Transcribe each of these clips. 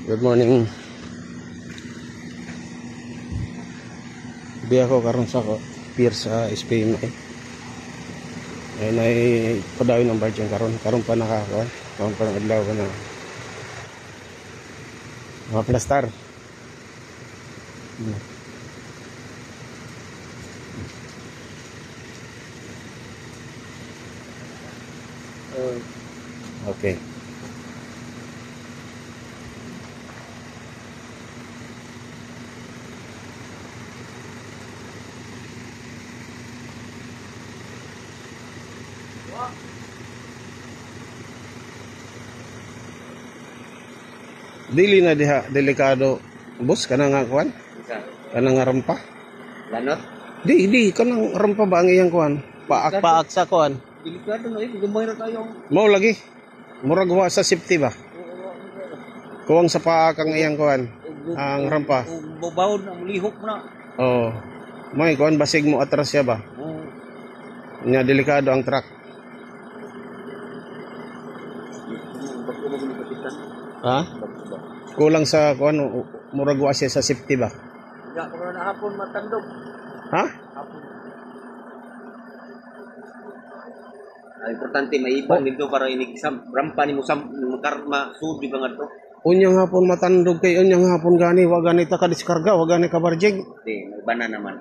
Good morning. Biya ko karon sa pier sa SPMI. Ay nay padayon ng barge karon pa nakakuan. Karon pa adlaw ko na. Mga plastar. Okay. Dili na diha delikado bus kana nga kuan? Kana nga rampa? Lanot? Di kanang rampa ba ang iyang kuan? Paak sa kuan. Delikado na gumay ra tayo. Mao lagi. Murag wa sa safety ba? Kuwang sa paak ang iyang kuan. Ang rampa. Bawod na mulihok na. Oh. May kuan basig mo atras siya ba? Nya delikado ang truck. Ha? Kulang sa kuan murag wa siya sa safety ba? Ya ko na hapon matandog. Ha? Hapon. Ay importante maibang dito para inigsam rampa ni mo karma sudi ba ngadto. Unyang hapon matandog kay unyang hapon gani wa gani ta ka diskarga wa gani ka barjig. Di may bana naman.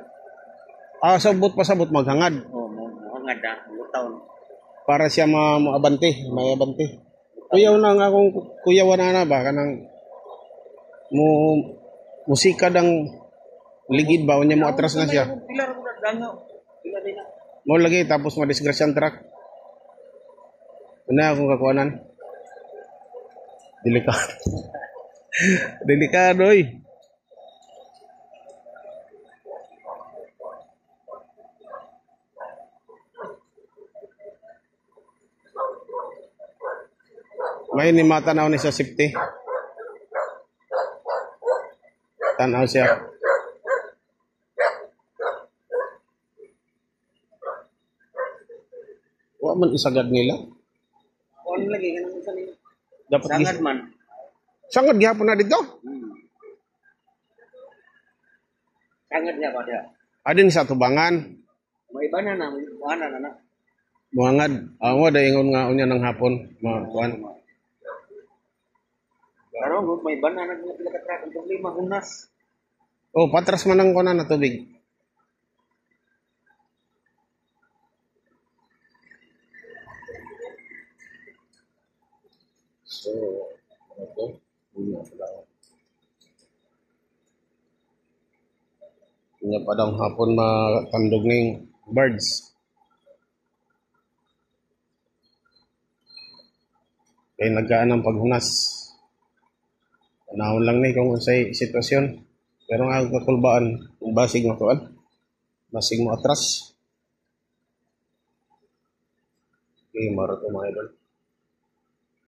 Sabot pasabot maghangad. Mo hangad na taon. Para siya maabante, may abante. Kuyaw na nga kung kuyawan na ba kanang musikad ang ligid ba unya mo atras na siya. Pilar mo dango. Pila din na. Mo lagi tapos madisgrasyan truck. Una akong kakuanan. Delikado. Delikado oy. May ni matanaw ni sa safety. Tanaw siya. Wa man isagad nila. On lagi kanang sa nila. Dapat Sangad man. Sangad gyapon na dito. Sangad niya ba dia? Adin sa tubangan. May bana na, ana na. Muangad. Amo da ingon nga unya ng hapon. Kuan. Karon may bana na pila ka truck ang problema hunas. Oh, patras man ang kunan na tubig. So, ito. Nga pa daw hapon matandog ng birds. Kaya nagkaan ng paghunas. Panahon lang na kung unsay sitwasyon. Pero nga ang kakulbaan, kung basig mo kuan, basig mo atras. Okay, marato mga idol.